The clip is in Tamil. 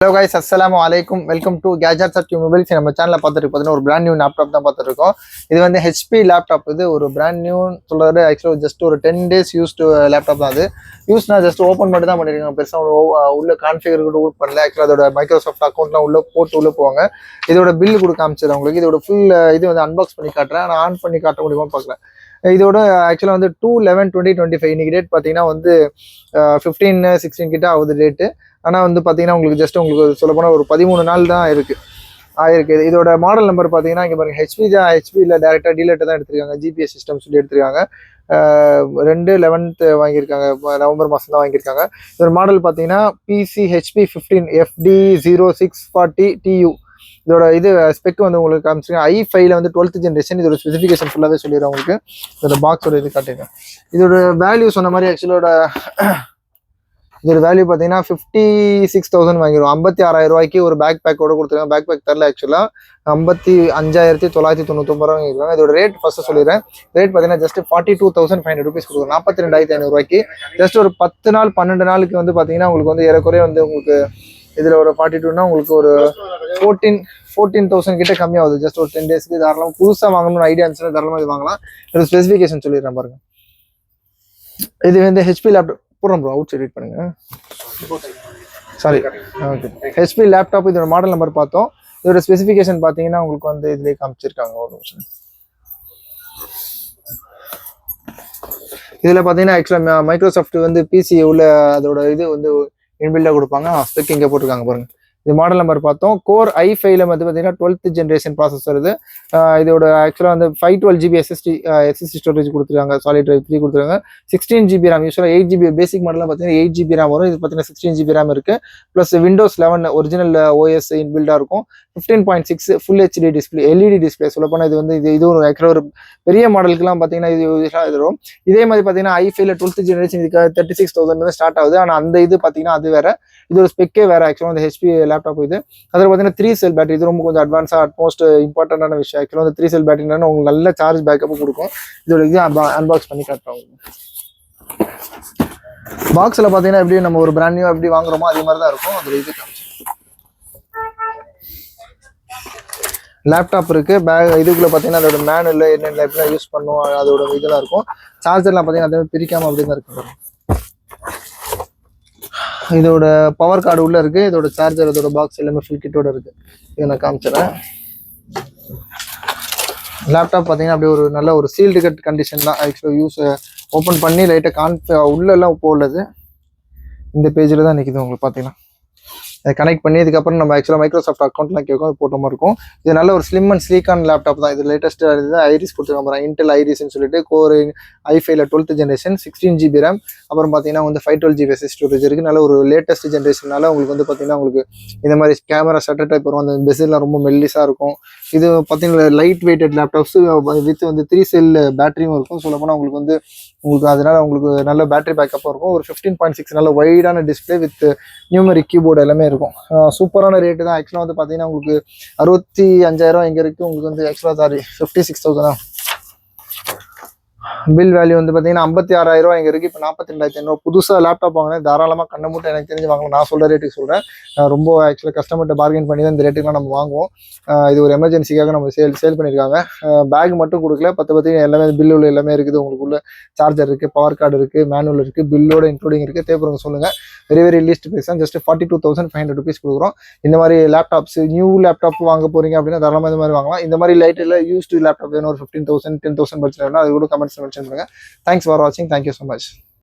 Hello guys, assalamu alaikum. Welcome to Gadgets at Mobiles. நம்ம சேனல்ல பார்த்துட்டு ஒரு பிராண்ட் நியூ லேப்டாப் தான் பார்த்துட்டு இருக்கோம். இது வந்து HP லேப்டாப். இது ஒரு பிராண்ட் நியூ சொல்றது ஆக்சுவலா ஜஸ்ட் ஒரு 10 days யூஸ்டு லேப்டாப் தான் அது. யூஸ்னா ஜஸ்ட் ஓபன் மட்டும் தான் பண்ணிருக்காங்க. பெருசா உள்ள கான்ஃபிகர் கூட பண்ணல. ஆக்சுவலா அதோட மைக்ரோசாஃப்ட் அக்கௌண்ட்லாம் உள்ள போவாங்க. இதோட பில் கூட காமிச்சிடுறேன் உங்களுக்கு. இதோட ஃபுல் இது வந்து அன்பாக்ஸ் பண்ணி காட்டுறேன். நான் ஆன் பண்ணி காட்ட முடியுமா பார்க்கலாம். இதோட ஆக்சுவலா வந்து 2/11/2025 இன்னைக்கு டேட் பார்த்தீங்கன்னா வந்து 15-16 கிட்ட ஆகுது டேட்டு. ஆனால் வந்து பார்த்தீங்கன்னா உங்களுக்கு ஜஸ்ட் உங்களுக்கு சொல்ல போனால் ஒரு 13 நாள் தான் ஆயிருக்கு. இதோட மாடல் நம்பர் பார்த்தீங்கன்னா இங்கே பாருங்க ஹெச்பியில் டேரெக்டாக டீலர்ட்டு தான் எடுத்திருக்காங்க. ஜிபிஎஸ் சிஸ்டம் சொல்லி எடுத்திருக்காங்க. 2/11 வாங்கியிருக்காங்க, நவம்பர் மாதம் தான் வாங்கியிருக்காங்க. இதோட மாடல் பார்த்தீங்கன்னா PC-HP15 FD0640TU. இதோட இது ஸ்பெக் வந்து உங்களுக்கு காமிச்சிருக்கேன். i5ல வந்து 12th ஜென்ரேஷன். இதோட ஸ்பெசிஃபிகேஷன் ஃபுல்லாகவே சொல்லிடுறேன் உங்களுக்கு. இதோட பாக்ஸோட இது காட்டிருக்கேன். இதோட வேல்யூ சொன்ன மாதிரி ஆக்சுவலோட இதோட வேல்யூ பார்த்தீங்கன்னா 56,000 வாங்கிடுவோம். 56,000 ரூபாய்க்கு ஒரு பேக் பேக்கோட கொடுத்துருக்காங்க. பேக் பேக் தரல ஆக்சுவலாக 55,999 ரூபா வாங்கியிருக்காங்க. இதோட ரேட் ஃபர்ஸ்ட் சொல்லிடுறேன். ரேட் பார்த்தீங்கன்னா ஜஸ்ட் 42,500 ருபீஸ் கொடுக்கும். 42,500 ரூபாய்க்கு ஜஸ்ட் ஒரு 10 நாள் 12 நாளுக்கு வந்து பார்த்தீங்கன்னா உங்களுக்கு வந்து ஏறக்குறைய வந்து உங்களுக்கு இதில் ஒரு 42னா உங்களுக்கு ஒரு 14,000 கிட்ட கம்மியாகுது. ஜஸ்ட் ஒரு 10 டேஸ்க்கு தாராளமாக புதுசாக வாங்கணும்னு ஐடியா இருந்துச்சுன்னா தாராளமாக இது வாங்கலாம். இதோட ஸ்பெசிஃபிகேஷன் சொல்லிடுறேன் பாருங்க. இது வந்து ஹெச்பி லேப்டாப் போடுறோம் ப்ரோ, அவுட் சைட் வெயிட் பண்ணுங்க. Sorry, okay. ஹெச்பி லேப்டாப் இதோட மாடல் நம்பர் பார்த்தோம். இதோட ஸ்பெசிஃபிகேஷன் பார்த்தீங்கன்னா உங்களுக்கு வந்து இதுலேயே காமிச்சிருக்காங்க. ஒரு நிமிஷம். இதில் பார்த்தீங்கன்னா ஆக்சுவலாக மைக்ரோசாஃப்ட் வந்து பிசி உள்ள அதோட இது வந்து இன்பில்டாக கொடுப்பாங்க. ஸ்பெக் இங்கே போட்டிருக்காங்க பாருங்க. இது மாடல் நம்பர் பார்த்தோம். கோர் i5ல வந்து பார்த்தீங்கன்னா 12th ஜென்ரேஷன் ப்ராசஸர். இது இதோட ஆக்சுவலாக வந்து 512GB SSD ஸ்டோரேஜ் கொடுத்துருக்காங்க. சாலிட் டிரைவ் 3 கொடுத்துருக்காங்க. 16GB RAM. யூஸ்வலாக 8GB பேசிக் மாடலாம் பார்த்தீங்கன்னா 8GB RAM வரும். இது பார்த்தீங்கன்னா 16GB RAM இருக்கு. ப்ளஸ் Windows 11 ஒரிஜினல் OS இன்பில்டாக இருக்கும். 15.6 full HD display, LED display. சொல்லப்போனால் இது வந்து இது ஒரு ஆக்சுவலாக ஒரு பெரிய மாடலுக்குலாம் பார்த்தீங்கன்னா இது வரும். இதே மாதிரி பார்த்தீங்கன்னா i5ல 12th ஜென்ரேஷன் இதுக்கு 36,000 ஸ்டார்ட் ஆகுது. ஆனால் அந்த இது பார்த்தீங்கன்னா அது வேற, இதோட ஸ்பெக்கே வேற. ஆக்சுவலாக வந்து HP லேப்டாப் இது. அதில் பார்த்தீங்கன்னா 3 செல் பேட்டரி. இது ரொம்ப கொஞ்சம் அட்வான்ஸாக அட்மோஸ்ட் இம்பார்ட்டன்டான விஷயம். ஆக்சுவலாக வந்து 3 செல் பேட்டரினா உங்களுக்கு நல்ல சார்ஜ் பேக்கப்பும் கொடுக்கும். இதோட இது அன்பாக்ஸ் பண்ணி காட்டுறோம். பாக்ஸில் பார்த்தீங்கன்னா எப்படி நம்ம ஒரு பிராண்ட் நியூ எப்படி வாங்குறோமோ அதே மாதிரி தான் இருக்கும். அதில் இது லேப்டாப் இருக்கு. இதுக்குள்ள பார்த்தீங்கன்னா அதோட மேனுவல் என்னென்ன லைஃப்லாம் யூஸ் பண்ணுவோம் அதோட இதெல்லாம் இருக்கும். சார்ஜர்லாம் பார்த்தீங்கன்னா அதே பிரிக்காம அப்படி தான் இருக்கு. இதோட பவர் கார்டு உள்ள இருக்கு. இதோட சார்ஜர், இதோட பாக்ஸ் எல்லாமே ஃபுல் கிட்டோட இருக்கு. இதை நான் காமிச்சிடறேன். லேப்டாப் பார்த்தீங்கன்னா அப்படியே ஒரு நல்ல ஒரு சீல்டு கட் கண்டிஷன் தான். ஆக்சுவலாக யூஸ் ஓப்பன் பண்ணி லைட்டாக உள்ளெல்லாம் போடலது. இந்த பேஜில் தான் நிற்கிது உங்களுக்கு பார்த்தீங்கன்னா. அதை கனெக்ட் பண்ணி இதுக்கப்புறம் நம்ம ஆக்சுவலாக மைக்ரோசாஃப்ட் அக்கௌண்ட்லாம் கேட்கும், அது போட்ட மாதிரி இருக்கும். இது நல்ல ஒரு ஸ்லிம் அண்ட் ஸ்லீக்கான லேப்டாப் தான். இது லேட்டஸ்ட் ஐரிஸ் கொடுத்துருக்காங்க. இன்டெல் ஐரிஸ்ன்னு சொல்லிட்டு core i5ல 12th generation 16GB RAM. அப்புறம் பார்த்தீங்கன்னா வந்து 512GB SSD ஸ்டோரேஜ் இருக்குது. நல்ல ஒரு லேட்டஸ்ட் ஜென்ரேஷனால உங்களுக்கு வந்து பார்த்தீங்கன்னா உங்களுக்கு இந்த மாதிரி கேமரா ஷட்டர் டைப் வரும். அந்த பெசில்லாம் ரொம்ப மெல்லிஸாக இருக்கும். இது பார்த்தீங்கன்னா லைட் வெயிட்டட் லேப்டாப்ஸ் வித் வந்து 3 செல் பேட்டரியும் இருக்கும். சொல்லப்போனால் உங்களுக்கு அதனால உங்களுக்கு நல்ல பேட்டரி பேக்கப்பும் இருக்கும். ஒரு 15.6 நல்ல வைடான டிஸ்பிளே வித் நியூமரிக் கீபோர்டு எல்லாமே இருக்கும். சூப்பரான ரேட்டு தான். ஆக்சுவலாக வந்து பார்த்தீங்கன்னா உங்களுக்கு 65,000 எங்கே இருக்குது உங்களுக்கு வந்து ஆக்சுவலாக 56,000 பில் வேல்யூ வந்து பார்த்தீங்கன்னா 56,000 எங்கே இருக்குது. இப்போ 42,500. புதுசாக லேப்டாப் வாங்கினேன், தாராளமாக கண்ணை மூட்டை எனக்கு தெரிஞ்சு வாங்கலாம். நான் சொல்கிற ரேட்டுக்கு சொல்கிறேன். ரொம்ப ஆக்சுவலாக கஸ்டமர்கிட்ட பார்கெயின் பண்ணி தான் இந்த ரேட்டுக்குலாம் நம்ம வாங்குவோம். இது ஒரு எமர்ஜென்சிக்காக நம்ம சேல் பண்ணியிருக்காங்க. பேக் மட்டும் கொடுக்கல, பற்றி எல்லாமே பில்லுள்ள எல்லாமே இருக்குது. உங்களுக்குள்ள சார்ஜர் இருக்குது, பவர் கார்டு இருக்குது, மேனுவல் இருக்குது, பில்லோட இன்க்ளூடிங் இருக்குது. தேவைப்படுங்க சொல்லுங்கள். வெரி லீஸ்ட் ப்ரைஸ் தான். ஜஸ்ட் 42,500 ருபீஸ் கொடுக்குறோம். இந்த மாதிரி லேப்டாப்ஸ் நியூ லேப்டாப் வாங்க போகிறீங்க அப்படின்னா தாராளமாக இந்த மாதிரி வாங்கலாம். இந்த மாதிரி லைட்டில் யூஸ்டு லேப்டாப் வேணும் ஒரு 15,000 10,000 பட்ஜெட் வேணும், அது கூட கமெண்ட்ஸ் மென்ஷன் பண்ணுங்கள். தேங்க்ஸ் ஃபார் வாட்சிங். Thank you so much.